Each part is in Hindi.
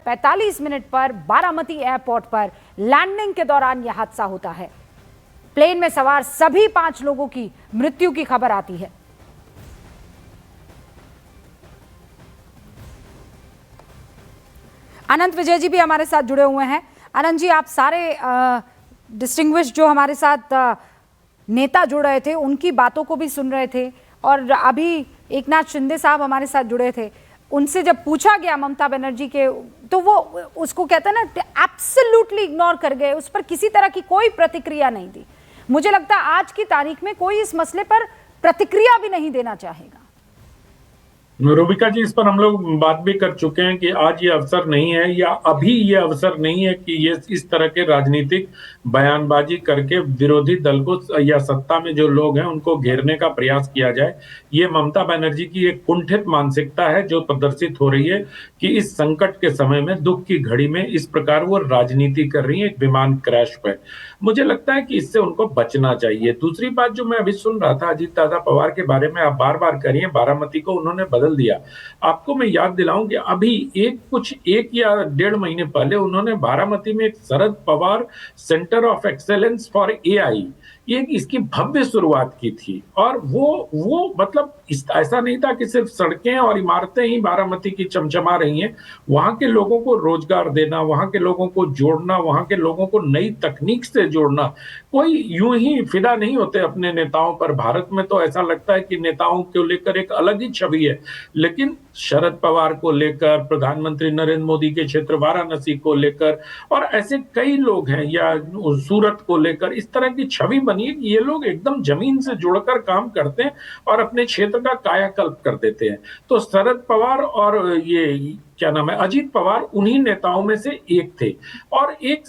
5:45 पर बारामती एयरपोर्ट पर लैंडिंग के दौरान यह हादसा होता है। प्लेन में सवार सभी 5 लोगों की मृत्यु की खबर आती है। अनंत विजय जी भी हमारे साथ जुड़े हुए हैं। अनंत जी, आप सारे डिस्टिंग्विश जो हमारे साथ नेता जुड़ रहे थे उनकी बातों को भी सुन रहे थे, और अभी एकनाथ शिंदे साहब हमारे साथ जुड़े थे। उनसे जब पूछा गया ममता बनर्जी के, तो वो उसको कहते हैं ना, एब्सोल्युटली इग्नोर कर गए, उस पर किसी तरह की कोई प्रतिक्रिया नहीं दी। मुझे लगता है आज की तारीख में कोई इस मसले पर प्रतिक्रिया भी नहीं देना चाहेगा। रूबिका जी, इस पर हम लोग बात भी कर चुके हैं कि आज ये अवसर नहीं है, या अभी ये अवसर नहीं है कि ये इस तरह के राजनीतिक बयानबाजी करके विरोधी दल को या सत्ता में जो लोग हैं उनको घेरने का प्रयास किया जाए। ये ममता बनर्जी की एक कुंठित मानसिकता है जो प्रदर्शित हो रही है कि इस संकट के समय में, दुख की घड़ी में इस प्रकार वो राजनीति कर रही है एक विमान क्रैश पर। मुझे लगता है कि इससे उनको बचना चाहिए। दूसरी बात जो मैं अभी सुन रहा था अजीत दादा पवार के बारे में, आप बार बार करिए, बारामती को उन्होंने बदल दिया। आपको मैं याद दिलाऊं कि अभी एक या 1.5 महीने पहले उन्होंने बारामती में एक Sharad Pawar centre of excellence for AI, ये इसकी भव्य शुरुआत की थी। और वो मतलब ऐसा नहीं था कि सिर्फ सड़कें और इमारतें ही बारामती की चमचमा रही हैं। वहां के लोगों को रोजगार देना, वहां के लोगों को जोड़ना, वहां के लोगों को नई तकनीक से जोड़ना। कोई यूं ही फिदा नहीं होते अपने नेताओं पर। भारत में तो ऐसा लगता है कि नेताओं को लेकर एक अलग ही छवि है, लेकिन शरद पवार को लेकर, प्रधानमंत्री नरेंद्र मोदी के क्षेत्र वाराणसी को लेकर, और ऐसे कई लोग हैं, या सूरत को लेकर, इस तरह की छवि बनी है कि ये लोग एकदम जमीन से जुड़कर काम करते हैं और अपने क्षेत्र का कायाकल्प कर देते हैं। तो शरद पवार और ये क्या नाम है, अजीत पवार, उन्हीं नेताओं में से एक थे। और एक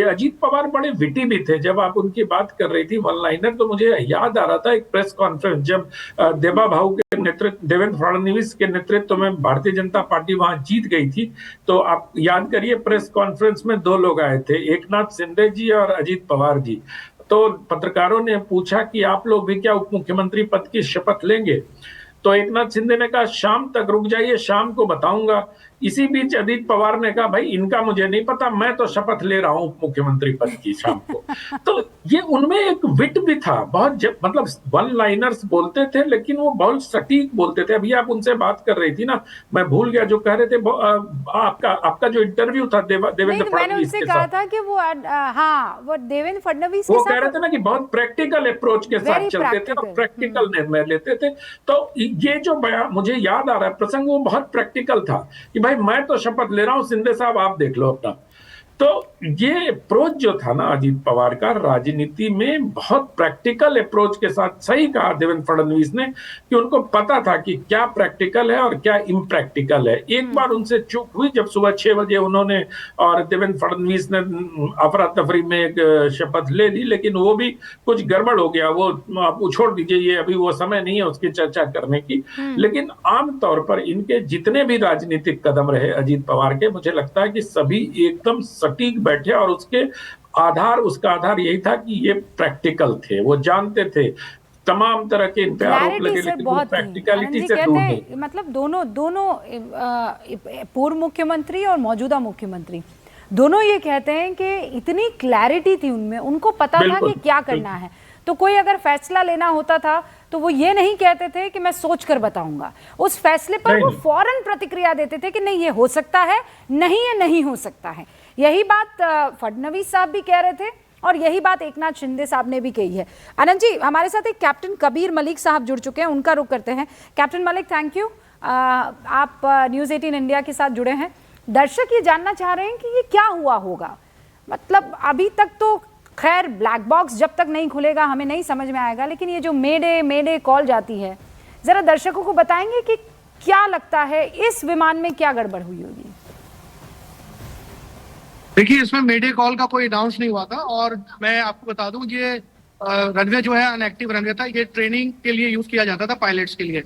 अजीत पवार बड़े विटी भी थे। जब आप उनकी बात कर रही थी वन लाइनर, तो मुझे याद आ रहा था एक प्रेस कॉन्फ्रेंस जब देबा भाऊ के नेतृत्व, देवेंद्र फडणवीस के नेतृत्व में भारतीय जनता पार्टी वहां जीत गई थी। तो आप याद करिए, प्रेस कॉन्फ्रेंस में 2 लोग आए थे, एकनाथ शिंदे जी और अजीत पवार जी। तो पत्रकारों ने पूछा कि आप लोग भी क्या उप मुख्यमंत्री पद की शपथ लेंगे? तो एकनाथ शिंदे ने कहा शाम तक रुक जाइए, शाम को बताऊंगा। इसी बीच अजीत पवार ने कहा भाई इनका मुझे नहीं पता, मैं तो शपथ ले रहा हूं उप मुख्यमंत्री पद की शाम को। तो ये उनमें एक विट भी था, बहुत मतलब वन लाइनर्स बोलते थे, लेकिन वो बहुत सटीक बोलते थे। अभी आप उनसे बात कर रही थी ना, मैं भूल गया जो कह रहे थे, आपका जो इंटरव्यू था देवेंद्र फडणवीस के साथ था कि वो देवेंद्र फडणवीस वो कह रहे थे ना कि बहुत प्रैक्टिकल अप्रोच के साथ चलते थे और प्रैक्टिकल निर्णय लेते थे। तो ये जो बयान मुझे याद आ रहा है प्रसंग, वो बहुत प्रैक्टिकल था कि भाई मैं तो शपथ ले रहा हूं, शिंदे साहब आप देख लो अपना। तो ये अप्रोच जो था ना अजीत पवार का राजनीति में, बहुत प्रैक्टिकल अप्रोच के साथ, सही कहा देवेंद्र फडणवीस ने कि उनको पता था कि क्या प्रैक्टिकल है और क्या इम्प्रैक्टिकल है। एक बार उनसे चूक हुई जब सुबह 6 बजे उन्होंने और देवेंद्र फडणवीस ने अफरा तफरी में एक शपथ ले ली, लेकिन वो भी कुछ गड़बड़ हो गया। वो आप छोड़ दीजिए, ये अभी वो समय नहीं है उसकी चर्चा करने की। लेकिन आमतौर पर इनके जितने भी राजनीतिक कदम रहे अजीत पवार के, मुझे लगता है कि सभी एकदम सटीक बैठे, और उसका आधार यही था कि ये प्रैक्टिकल थे। वो जानते थे तमाम तरह के इन पे आरोप लगे, लेकिन वो प्रैक्टिकलिटी से दूर नहीं। मतलब दोनों पूर्व मुख्यमंत्री और मौजूदा मुख्यमंत्री दोनों ये कहते हैं कि इतनी क्लैरिटी थी उनमें, उनको पता था कि क्या करना है। तो कोई अगर फैसला लेना होता था तो वो ये नहीं कहते थे कि मैं सोच कर बताऊंगा, उस फैसले पर वो फौरन प्रतिक्रिया देते थे कि नहीं ये हो सकता है, नहीं ये नहीं हो सकता है। यही बात फडणवीस साहब भी कह रहे थे और यही बात एकनाथ शिंदे साहब ने भी कही है। आनंद जी, हमारे साथ एक कैप्टन कबीर मलिक साहब जुड़ चुके हैं, उनका रुख करते हैं। कैप्टन मलिक, थैंक यू, आप न्यूज़ 18 इंडिया के साथ जुड़े हैं। दर्शक ये जानना चाह रहे हैं कि ये क्या हुआ होगा। मतलब अभी तक तो खैर ब्लैक बॉक्स जब तक नहीं खुलेगा हमें नहीं समझ में आएगा, लेकिन ये जो मेडे कॉल जाती है, जरा दर्शकों को बताएंगे कि क्या लगता है इस विमान में क्या गड़बड़ हुई होगी? देखिए, इसमें मेडे कॉल का कोई अनाउंस नहीं हुआ था, और मैं आपको बता दूं ये रनवे जो है अनएक्टिव रनवे था। ये ट्रेनिंग के लिए यूज किया जाता था पायलट्स के लिए,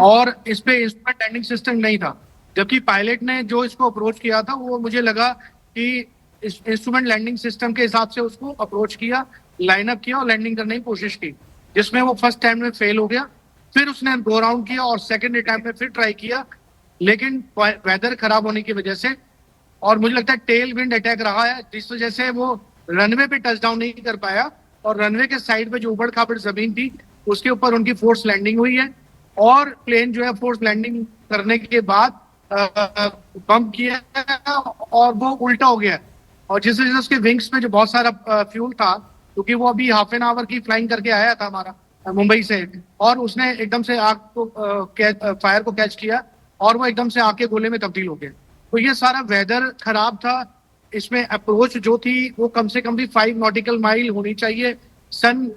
और इस पे इंस्ट्रूमेंट लैंडिंग सिस्टम नहीं था। जबकि पायलट ने जो इसको अप्रोच किया था, वो मुझे लगा कि इंस्ट्रूमेंट लैंडिंग सिस्टम के हिसाब से उसको अप्रोच किया, लाइनअप किया और लैंडिंग करने की कोशिश की, जिसमें वो फर्स्ट टाइम में फेल हो गया। फिर उसने गो राउंड किया और सेकेंड अटैम्प्ट में फिर ट्राई किया, लेकिन वेदर खराब होने की वजह से और मुझे लगता है टेल विंड अटैक रहा है, जिस वजह से वो रनवे पे टच डाउन नहीं कर पाया, और रनवे के साइड पे जो उबड़ खाबड़ जमीन थी उसके ऊपर उनकी फोर्स लैंडिंग हुई है, और प्लेन जो है फोर्स लैंडिंग करने के बाद बम्प किया और वो उल्टा हो गया, और जिस वजह से उसके विंग्स में जो बहुत सारा फ्यूल था, क्योंकि वो अभी हाफ एन आवर की फ्लाइंग करके आया था हमारा मुंबई से, और उसने एकदम से आग को फायर को कैच किया और वो एकदम से आग के गोले में तब्दील हो गया। तो ये सारा वेदर खराब था, इसमें अप्रोच जो थी वो कम से कम भी 5 नॉटिकल माइल होनी चाहिए सन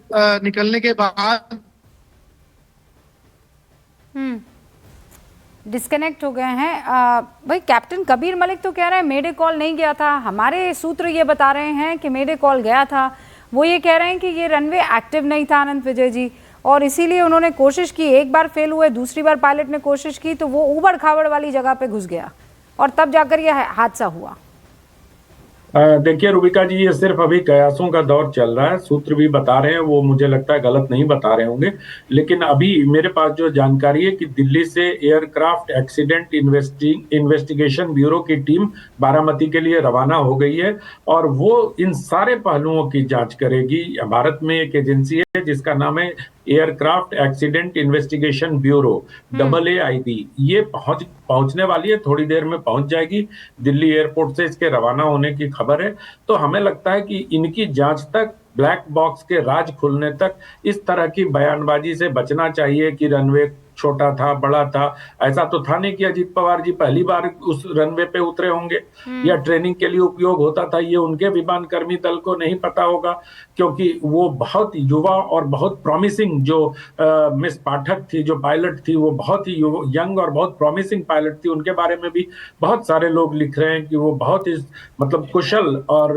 निकलने के बाद। डिस्कनेक्ट हो गए हैं भाई। कैप्टन कबीर मलिक तो कह रहे हैं मेडे कॉल नहीं गया था, हमारे सूत्र ये बता रहे हैं कि मेडे कॉल गया था। वो ये कह रहे हैं कि ये रनवे एक्टिव नहीं था आनंद विजय जी, और इसीलिए उन्होंने कोशिश की, एक बार फेल हुए, दूसरी बार पायलट ने कोशिश की तो वो ऊबड़ खाबड़ वाली जगह पे घुस गया और तब जाकर यह हादसा हुआ। देखिए रुबिका जी, ये सिर्फ अभी कयासों का दौर चल रहा है, सूत्र भी बता रहे हैं, वो मुझे लगता है गलत नहीं बता रहे होंगे, लेकिन अभी मेरे पास जो जानकारी है कि दिल्ली से एयरक्राफ्ट एक्सीडेंट इन्वेस्टिगेशन ब्यूरो की टीम बारामती के लिए रवाना हो गई है और वो इन सारे पहलुओं की जांच करेगी। भारत में एक एजेंसी है जिसका नाम है aircraft accident investigation bureau, AAIB। ये पहुंचने वाली है, थोड़ी देर में पहुंच जाएगी। दिल्ली एयरपोर्ट से इसके रवाना होने की खबर है। तो हमें लगता है कि इनकी जांच तक, ब्लैक बॉक्स के राज खुलने तक इस तरह की बयानबाजी से बचना चाहिए कि रनवे छोटा था, बड़ा था। ऐसा तो था नहीं कि अजीत पवार जी पहली बार उस रनवे पे उतरे होंगे या ट्रेनिंग के लिए उपयोग होता था। ये उनके विमान कर्मी दल को नहीं पता होगा, क्योंकि वो बहुत युवा और बहुत प्रॉमिसिंग जो मिस पाठक थी, जो पायलट थी, वो बहुत ही यंग और बहुत प्रॉमिसिंग पायलट थी। उनके बारे में भी बहुत सारे लोग लिख रहे हैं कि वो बहुत ही मतलब कुशल और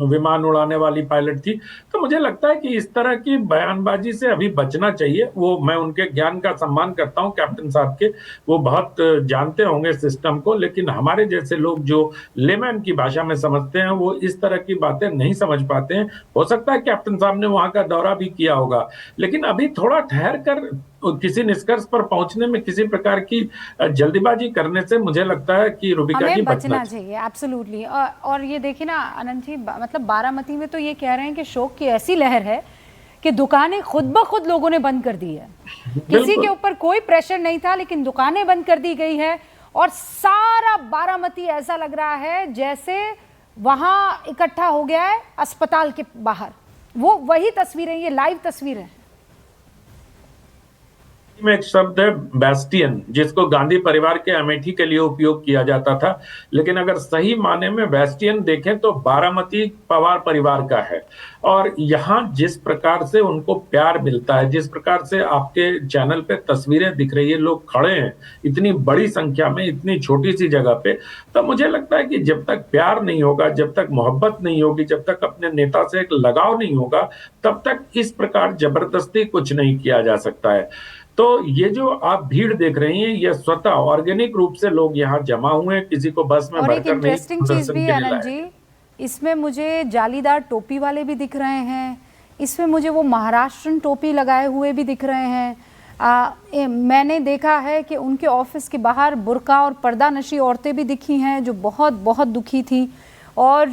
विमान उड़ाने वाली पायलट थी। तो मुझे लगता है कि इस तरह की बयानबाजी से अभी बचना चाहिए। वो मैं उनके ज्ञान का सम्मान करता हूं कैप्टन साहब के, वो बहुत जानते होंगे सिस्टम को, लेकिन हमारे जैसे लोग जो लेमैन की भाषा में समझते हैं वो इस तरह की बातें नहीं समझ पाते हैं। हो सकता है कैप्टन साहब ने वहां का दौरा भी किया होगा, लेकिन अभी थोड़ा ठहर कर किसी निष्कर्ष पर पहुंचने में किसी प्रकार की जल्दीबाजी करने से मुझे लगता है कि रुबिका जी बचना चाहिए। एब्सोल्युटली। और ये देखिए ना आनंद जी, मतलब बारामती में तो ये कह रहे हैं कि शोक की ऐसी लहर है कि दुकानें खुद ब खुद लोगों ने बंद कर दी है। किसी के ऊपर कोई प्रेशर नहीं था, लेकिन दुकानें बंद कर दी गई है और सारा बारामती ऐसा लग रहा है जैसे वहां इकट्ठा हो गया है अस्पताल के बाहर। वो वही तस्वीरें, ये लाइव तस्वीरें। में एक शब्द है बैस्टियन, जिसको गांधी परिवार के अमेठी के लिए उपयोग किया जाता था, लेकिन अगर सही माने में बैस्टियन देखें तो बारामती पवार परिवार का है। और यहाँ जिस प्रकार से उनको प्यार मिलता है, जिस प्रकार से आपके चैनल पे तस्वीरें दिख रही है, लोग खड़े हैं इतनी बड़ी संख्या में इतनी छोटी सी जगह पे, तो मुझे लगता है कि जब तक प्यार नहीं होगा, जब तक मोहब्बत नहीं होगी, जब तक अपने नेता से एक लगाव नहीं होगा, तब तक इस प्रकार जबरदस्ती कुछ नहीं किया जा सकता है। तो ये जो आप भीड़ देख रही हैं, ये स्वतः ऑर्गेनिक रूप से लोग यहाँ जमा हुए हैं, किसी को बस में और भरकर नहीं। इंटरेस्टिंग चीज भी आनंद जी, इसमें मुझे जालीदार टोपी वाले भी दिख रहे हैं, इसमें मुझे वो महाराष्ट्रन टोपी लगाए हुए भी दिख रहे हैं। मैंने देखा है कि उनके ऑफिस के बाहर बुर्का और पर्दा नशी औरतें भी दिखी हैं जो बहुत बहुत दुखी थी। और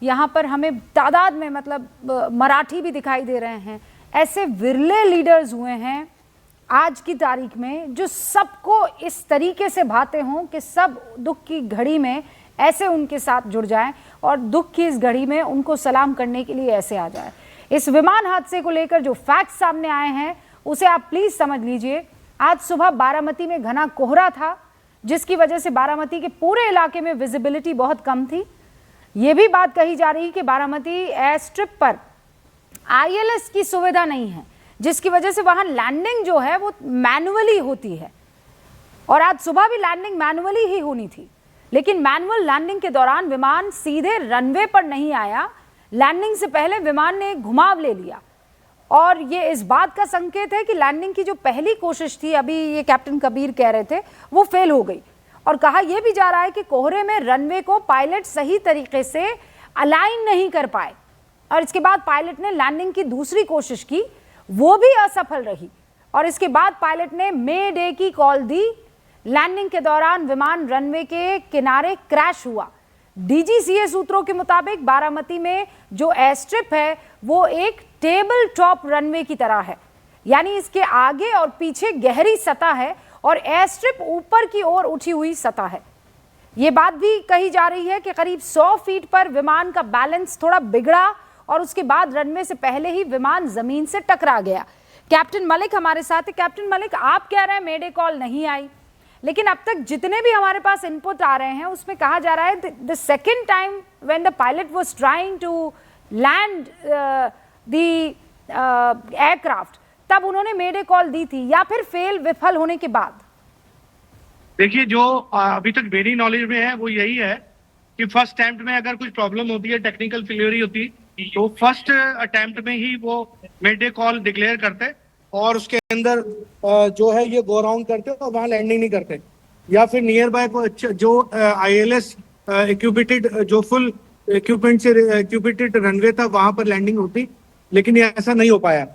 यहाँ पर हमें तादाद में मतलब मराठी भी दिखाई दे रहे हैं। ऐसे विरले लीडर्स हुए हैं आज की तारीख में जो सबको इस तरीके से भाते हों कि सब दुख की घड़ी में ऐसे उनके साथ जुड़ जाएं और दुख की इस घड़ी में उनको सलाम करने के लिए ऐसे आ जाए। इस विमान हादसे को लेकर जो फैक्ट्स सामने आए हैं उसे आप प्लीज समझ लीजिए। आज सुबह बारामती में घना कोहरा था, जिसकी वजह से बारामती के पूरे इलाके में विजिबिलिटी बहुत कम थी। ये भी बात कही जा रही कि बारामती एयर स्ट्रिप पर ILS की सुविधा नहीं है, जिसकी वजह से वहां लैंडिंग जो है वो मैनुअली होती है। और आज सुबह भी लैंडिंग मैनुअली ही होनी थी, लेकिन मैनुअल लैंडिंग के दौरान विमान सीधे रनवे पर नहीं आया। लैंडिंग से पहले विमान ने घुमाव ले लिया और ये इस बात का संकेत है कि लैंडिंग की जो पहली कोशिश थी, अभी ये कैप्टन कबीर कह रहे थे, वो फेल हो गई। और कहा यह भी जा रहा है कि कोहरे में रनवे को पायलट सही तरीके से अलाइन नहीं कर पाए और इसके बाद पायलट ने लैंडिंग की दूसरी कोशिश की, वो भी असफल रही। और इसके बाद पायलट ने मे डे की कॉल दी, लैंडिंग के दौरान विमान रनवे के किनारे क्रैश हुआ। डीजीसीए सूत्रों के मुताबिक बारामती में जो एयर स्ट्रिप है वो एक टेबल टॉप रनवे की तरह है, यानी इसके आगे और पीछे गहरी सतह है और एयर स्ट्रिप ऊपर की ओर उठी हुई सतह है। ये बात भी कही जा रही है कि करीब 100 फीट पर विमान का बैलेंस थोड़ा बिगड़ा और उसके बाद रनवे से पहले ही विमान जमीन से टकरा गया। कैप्टन मलिक हमारे साथ है। कैप्टन मलिक, आप कह रहे हैं मेडे कॉल नहीं आई, लेकिन अब तक जितने भी हमारे पास इनपुट आ रहे हैं उसमें कहा जा रहा है the second time when the pilot was trying to land the aircraft तब उन्होंने मेडे कॉल दी थी, या फिर विफल होने के बाद? देखिए, जो अभी तक मेरी नॉलेज में है वो यही है कि फर्स्ट अटेम्प्ट में अगर कुछ प्रॉब्लम होती है, टेक्निकल फेलियर होती, तो फर्स्ट अटेम्प्ट में ही वो मेडे कॉल डिक्लेयर करते और उसके अंदर जो है ये गो राउंड करते और वहां लैंडिंग नहीं करते, या फिर नियर बाय जो ILS इक्विपेटेड जो फुल इक्विपमेंट से इक्विपेटेड रनवे था वहां पर लैंडिंग होती, लेकिन ये ऐसा नहीं हो पाया।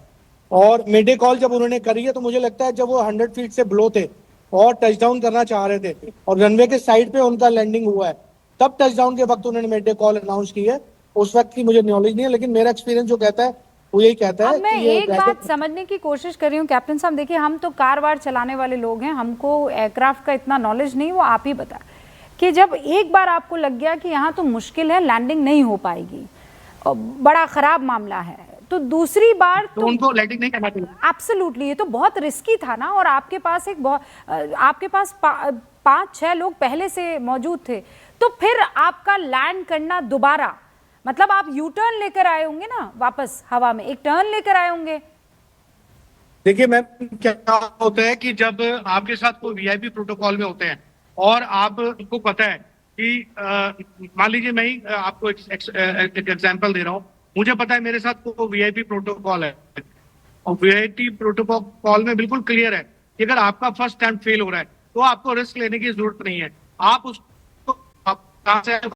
और मेडे कॉल जब उन्होंने करी है तो मुझे लगता है जब वो 100 फीट से बिलो थे और टचडाउन करना चाह रहे थे और रनवे के साइड पे उनका लैंडिंग हुआ है, तब टचडाउन के वक्त उन्होंने मेडे कॉल अनाउंस की है। उस वक्त की मुझे नॉलेज नहीं है, लेकिन मेरा एक्सपीरियंस जो कहता है वो यही कहता है। अब मैं एक बात समझने की कोशिश कर रही हूँ कैप्टन साहब, देखिए हम तो कार वार चलाने वाले लोग हैं, हमको एयरक्राफ्ट का इतना नॉलेज नहीं, वो आप ही बता कि जब एक बार आपको लग गया कि यहाँ तो मुश्किल है, लैंडिंग नहीं हो पाएगी, बड़ा खराब मामला है, तो दूसरी बार तो उनको लैंडिंग नहीं करना चाहिए। एब्सोल्युटली, ये तो बहुत रिस्की था ना, और आपके पास आपके पास 5-6 लोग पहले से मौजूद थे, तो फिर आपका लैंड करना दोबारा, मतलब आप यू टर्न लेकर आए होंगे ना, वापस हवा में एक टर्न लेकर आए होंगे। देखिए मैम, क्या होता है कि जब आपके साथ कोई VIP प्रोटोकॉल में होते हैं और आपको पता है कि मान लीजिए मैं ही आपको एक एग्जांपल दे रहा हूँ, मुझे पता है मेरे साथ कोई VIP प्रोटोकॉल है और VIP प्रोटोकॉल में बिल्कुल क्लियर है कि अगर आपका फर्स्ट टाइम फेल हो रहा है तो आपको रिस्क लेने की जरूरत नहीं है। आप उसको कहां से